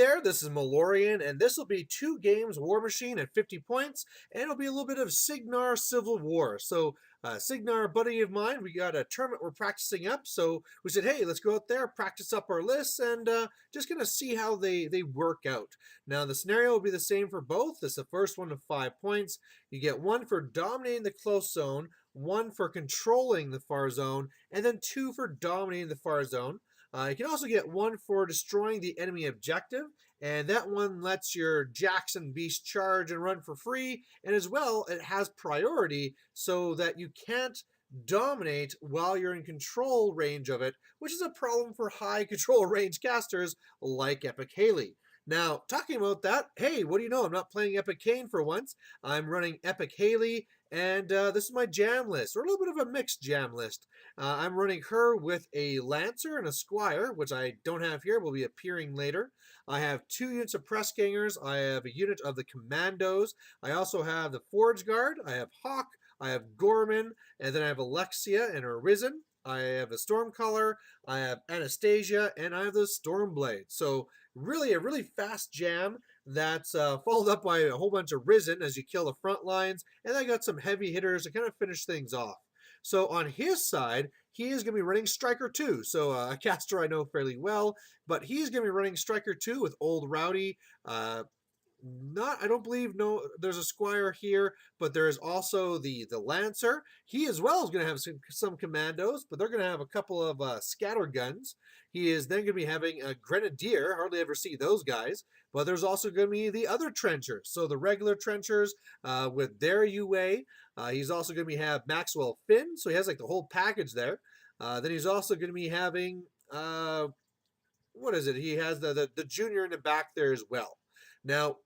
there, this is Malorian, and this will be 2 games War Machine at 50 points, and it'll be a little bit of Cygnar Civil War. So, Cygnar, a buddy of mine, we got a tournament we're practicing up, so we said, hey, let's go out there, practice up our lists, and just gonna see how they work out. Now, the scenario will be the same for both. This is the first one of 5 points. You get 1 for dominating the close zone, 1 for controlling the far zone, and then 2 for dominating the far zone. You can also get 1 for destroying the enemy objective, and that one lets your Jackson Beast charge and run for free, and as well, it has priority so that you can't dominate while you're in control range of it, which is a problem for high control range casters like Epic Haley. Now, talking about that, hey, what do you know? I'm not playing Epic Kane for once. I'm running Epic Haley, and this is my jam list, or a little bit of a mixed jam list. I'm running her with a Lancer and a Squire, which I don't have here, will be appearing later. I have 2 units of Press Gangers. I have a unit of the Commandos. I also have the Forge Guard. I have Hawk. I have Gorman, and then I have Alexia and her Risen. I have a Stormcaller, I have Anastasia, and I have the Stormblade. So really a really fast jam that's followed up by a whole bunch of Risen as you kill the front lines, and I got some heavy hitters to kind of finish things off. So on his side, he is going to be running Striker 2, so a caster I know fairly well, but he's going to be running Striker 2 with Old Rowdy, I don't believe there's a Squire here, but there is also the Lancer. He as well is going to have some commandos, but they're going to have a couple of scatter guns. He is then going to be having a Grenadier. Hardly ever see those guys, but there's also going to be the other trenchers. So the regular trenchers with their UA. He's also going to have Maxwell Finn, so he has like the whole package there. Then he's also going to be having what is it? He has the junior in the back there as well. Now,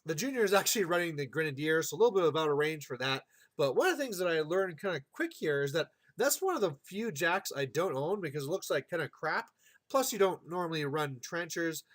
the junior is actually running the Grenadier, so a little bit about a range for that. But one of the things that I learned kind of quick here is that that's one of the few jacks I don't own because it looks like kind of crap. Plus, you don't normally run trenchers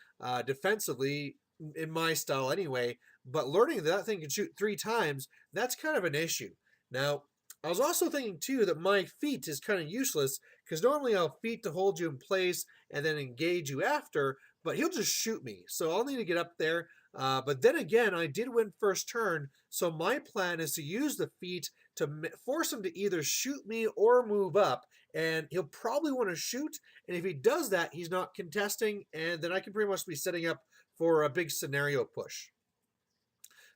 defensively in my style anyway. But learning that thing can shoot 3 times, that's kind of an issue. Now, I was also thinking too that my feat is kind of useless because normally I'll feat to hold you in place and then engage you after, but he'll just shoot me. So I'll need to get up there. But then again, I did win first turn, so my plan is to use the feat to force him to either shoot me or move up, and he'll probably want to shoot, and if he does that, he's not contesting, and then I can pretty much be setting up for a big scenario push.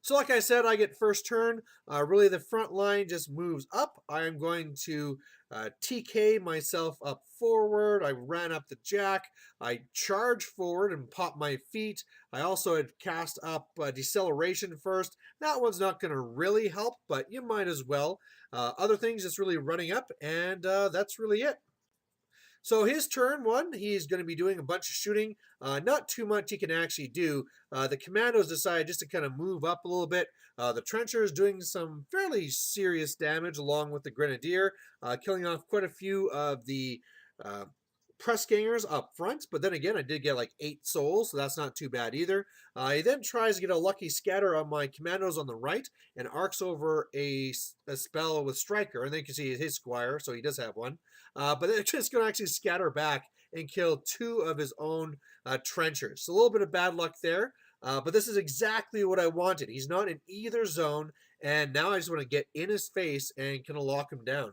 So like I said, I get first turn. Really, the front line just moves up. I'm going to TK myself up forward. I ran up the jack. I charge forward and pop my feet. I also had cast up deceleration first. That one's not going to really help, but you might as well. Other things, just really running up, and that's really it. So his turn 1, he's going to be doing a bunch of shooting. Not too much he can actually do. The commandos decide just to kind of move up a little bit. The trencher is doing some fairly serious damage along with the grenadier, killing off quite a few of the press gangers up front, but then again, I did get like 8 souls, so that's not too bad either. He then tries to get a lucky scatter on my commandos on the right and arcs over a spell with Striker, and then you can see his Squire, so he does have one. But then it's just going to actually scatter back and kill 2 of his own trenchers. So a little bit of bad luck there, but this is exactly what I wanted. He's not in either zone, and now I just want to get in his face and kind of lock him down.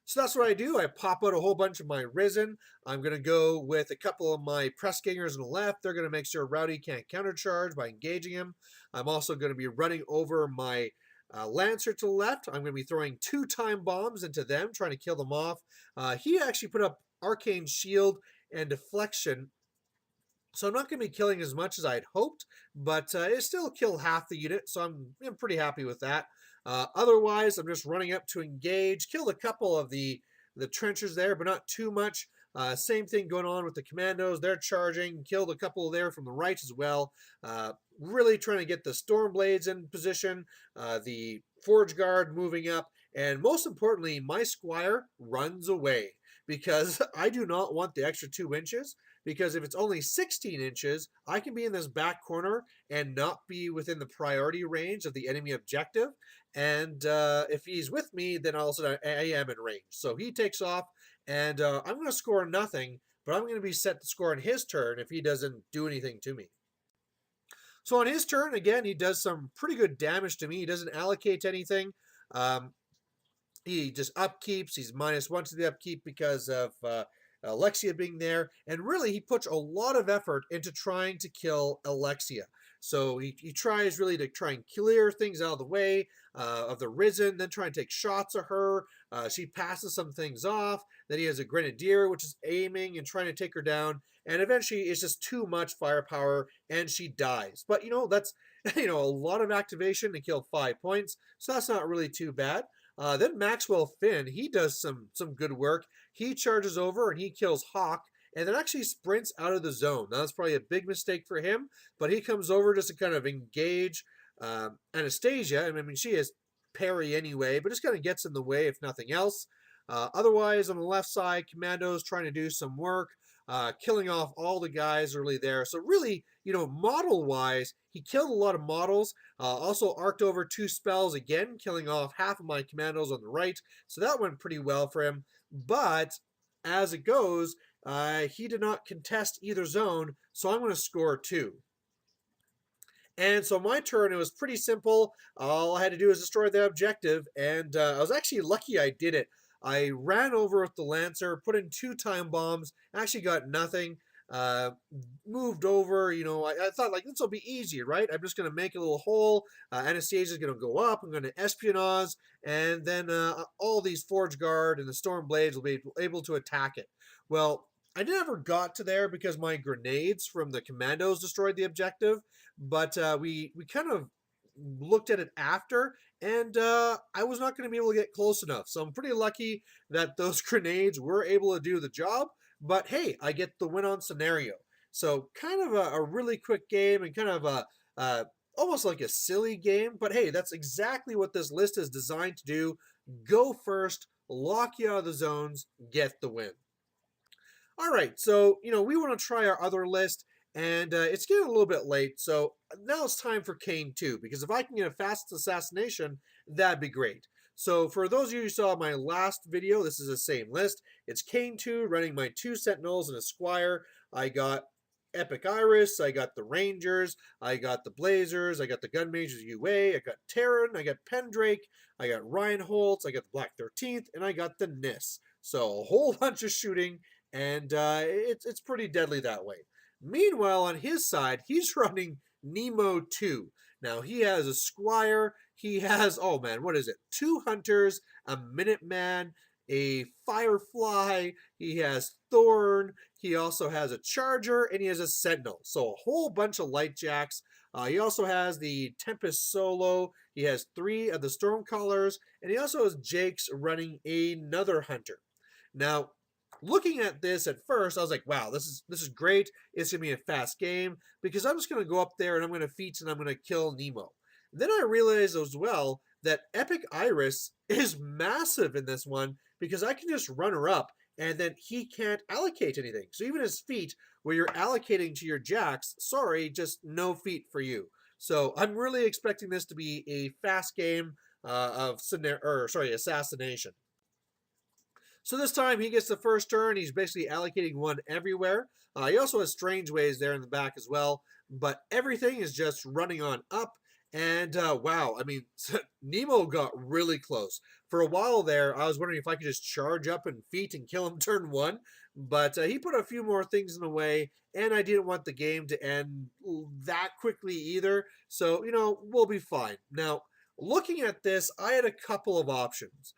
So that's what I do. I pop out a whole bunch of my Risen. I'm going to go with a couple of my Press Gangers on the left. They're going to make sure Rowdy can't countercharge by engaging him. I'm also going to be running over my Lancer to the left. I'm going to be throwing 2 time bombs into them, trying to kill them off. He actually put up Arcane Shield and Deflection, so I'm not going to be killing as much as I had hoped, but it still killed half the unit, so I'm pretty happy with that. Otherwise, I'm just running up to engage, killed a couple of the trenchers there, but not too much. Same thing going on with the commandos. They're charging, killed a couple there from the right as well. Really trying to get the Stormblades in position, the Forge Guard moving up, and most importantly, my Squire runs away because I do not want the extra 2 inches. Because if it's only 16 inches, I can be in this back corner and not be within the priority range of the enemy objective. And if he's with me, then also I am in range. So he takes off, and I'm going to score nothing. but I'm going to be set to score on his turn if he doesn't do anything to me. So on his turn, again, he does some pretty good damage to me. He doesn't allocate anything. Um, he just upkeeps. He's -1 to the upkeep because of Alexia being there. And really, he puts a lot of effort into trying to kill Alexia. So he tries really to try and clear things out of the way of the Risen, then try and take shots at her. She passes some things off. Then he has a Grenadier, which is aiming and trying to take her down. And eventually, it's just too much firepower, and she dies. But, that's, a lot of activation to kill 5 points. So that's not really too bad. Then Maxwell Finn, he does some good work. He charges over and he kills Hawk, and then actually sprints out of the zone. Now, that's probably a big mistake for him, but he comes over just to kind of engage Anastasia. I mean, she is parry anyway, but just kind of gets in the way if nothing else. Otherwise, on the left side, Commando's trying to do some work, killing off all the guys early there. So really, model-wise, he killed a lot of models. Also arced over 2 spells again, killing off half of my commandos on the right. So that went pretty well for him. But as it goes, he did not contest either zone, so I'm going to score 2. And so my turn, it was pretty simple. All I had to do was destroy the objective, and I was actually lucky I did it. I ran over with the Lancer, put in 2 time bombs, actually got nothing. Uh, Moved over, I thought, like, this will be easy, right? I'm just going to make a little hole. Anastasia's going to go up. I'm going to espionage, and then all these Forge Guard and the Storm Blades will be able to attack it. Well, I never got to there because my grenades from the commandos destroyed the objective, but we kind of looked at it after, and I was not going to be able to get close enough. So I'm pretty lucky that those grenades were able to do the job. But hey, I get the win on scenario. So kind of a really quick game and kind of almost like a silly game. But hey, that's exactly what this list is designed to do. Go first, lock you out of the zones, get the win. All right, so we want to try our other list, and it's getting a little bit late, so now it's time for Kane 2, because if I can get a fast assassination, that'd be great. So for those of you who saw my last video, this is the same list. It's Kane 2, running my 2 Sentinels and a Squire. I got Epic Iris, I got the Rangers, I got the Blazers, I got the Gun Majors UA, I got Terran, I got Pendrake, I got Reinholdt, I got the Black 13th, and I got the Nis. So a whole bunch of shooting, and it's pretty deadly that way. Meanwhile, on his side, he's running Nemo 2. Now, he has a Squire, he has, oh man, what is it? 2 Hunters, a Minuteman, a Firefly, he has Thorn, he also has a Charger, and he has a Sentinel. So a whole bunch of light jacks. He also has the Tempest Solo, he has 3 of the Stormcallers, and he also has Jake's running another Hunter. Now, looking at this at first, I was like, wow, this is great. It's going to be a fast game because I'm just going to go up there and I'm going to feat and I'm going to kill Nemo. Then I realized as well that Epic Iris is massive in this one because I can just run her up and then he can't allocate anything. So even his feat, where you're allocating to your jacks, sorry, just no feat for you. So I'm really expecting this to be a fast game of assassination. So this time he gets the first turn. He's basically allocating 1 everywhere. He also has Strange Ways there in the back as well. But everything is just running on up. And wow, I mean, Nemo got really close. For a while there, I was wondering if I could just charge up and feat and kill him turn 1. But he put a few more things in the way. And I didn't want the game to end that quickly either. So, we'll be fine. Now, looking at this, I had a couple of options.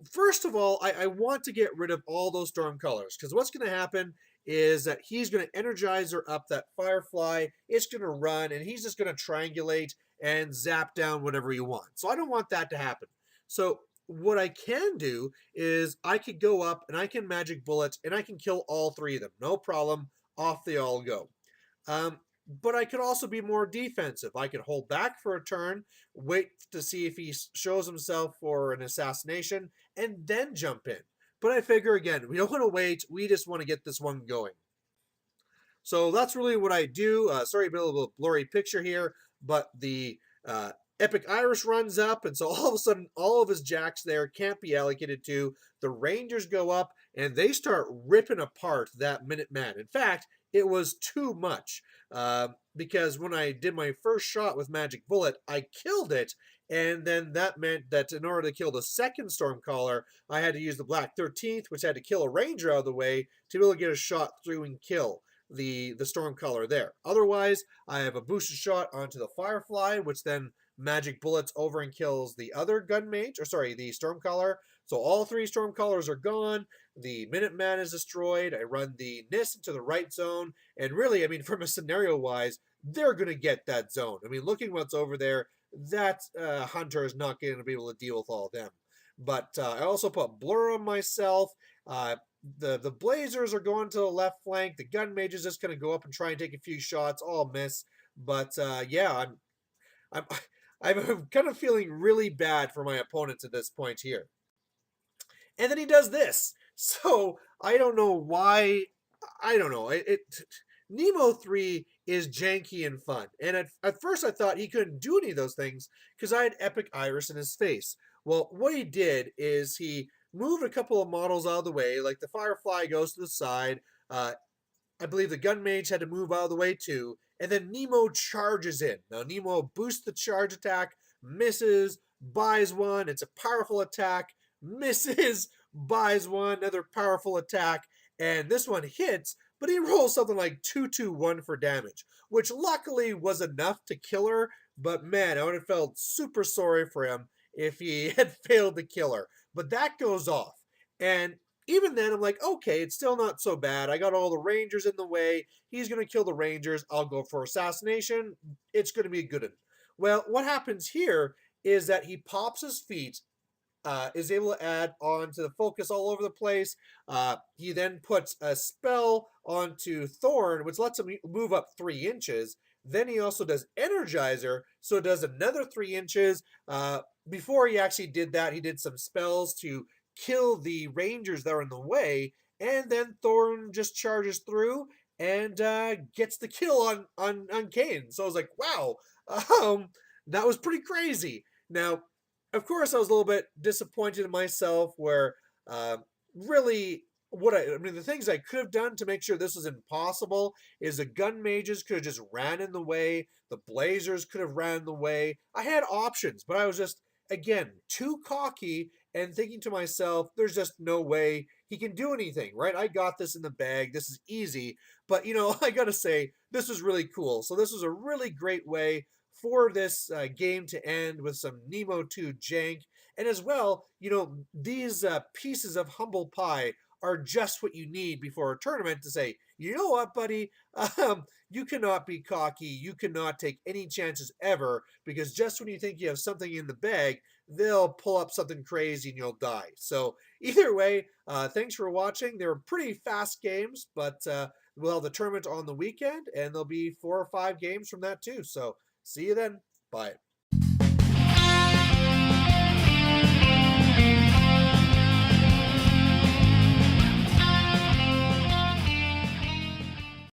First of all, I want to get rid of all those Stormcallers, because what's going to happen is that he's going to energize her up, that Firefly. It's going to run, and he's just going to triangulate and zap down whatever you want. So I don't want that to happen. So what I can do is I could go up, and I can Magic Bullet, and I can kill all 3 of them. No problem. Off they all go. But I could also be more defensive. I could hold back for a turn, wait to see if he shows himself for an assassination, and then jump in. But I figure, again, we don't want to wait. We just want to get this one going. So that's really what I do. Sorry, a bit of a blurry picture here, but the Epic Iris runs up, and so all of a sudden, all of his jacks there can't be allocated to. The Rangers go up, and they start ripping apart that Minuteman. In fact, it was too much because when I did my first shot with Magic Bullet, I killed it, and then that meant that in order to kill the second Stormcaller, I had to use the Black 13th, which had to kill a Ranger out of the way to be able to get a shot through and kill the Stormcaller there. Otherwise, I have a boosted shot onto the Firefly, which then Magic Bullets over and kills the other gun mage, or sorry, the Stormcaller. So all three Stormcallers are gone. The Minuteman is destroyed. I run the NIST into the right zone. And really, I mean, from a scenario wise, they're going to get that zone. I mean, looking what's over there, that Hunter is not going to be able to deal with all of them. But I also put Blur on myself. The Blazers are going to the left flank. The gun mage is just going to go up and try and take a few shots. All miss. But yeah, I'm I'm kind of feeling really bad for my opponents at this point here. And then he does this. So I don't know why. I don't know. Nemo 3 is janky and fun. And at first I thought he couldn't do any of those things because I had Epic Iris in his face. Well, what he did is he moved a couple of models out of the way, like the Firefly goes to the side. I believe the gun mage had to move out of the way too. And then Nemo charges in. Now Nemo boosts the charge attack, misses, buys one. It's a powerful attack, misses, buys one, another powerful attack, and this one hits, but he rolls something like 221 for damage, which luckily was enough to kill her. But man, I would have felt super sorry for him if he had failed to kill her. But that goes off. And even then, I'm like, okay, it's still not so bad. I got all the Rangers in the way. He's going to kill the Rangers. I'll go for assassination. It's going to be a good one. Well, what happens here is that he pops his feet, is able to add on to the focus all over the place. He then puts a spell onto Thorn, which lets him move up 3 inches. Then he also does Energizer, so it does another 3 inches. Before he actually did that, he did some spells to kill the Rangers that are in the way, and then Thorn just charges through and gets the kill on Kane. So I was like, wow, that was pretty crazy. Now, of course, I was a little bit disappointed in myself where really I mean, the things I could have done to make sure this was impossible is the gun mages could have just ran in the way. The Blazers could have ran in the way. I had options, but I was just, again, too cocky and thinking to myself, there's just no way he can do anything, right? I got this in the bag. This is easy. But, I got to say, this was really cool. So this was a really great way for this game to end with some Nemo 2 jank. And as well, these pieces of humble pie are just what you need before a tournament to say, you know what, buddy, you cannot be cocky. You cannot take any chances ever because just when you think you have something in the bag, they'll pull up something crazy and you'll die. So either way, thanks for watching. They were pretty fast games, but we'll have the tournament on the weekend and there'll be 4 or 5 games from that too. So see you then. Bye.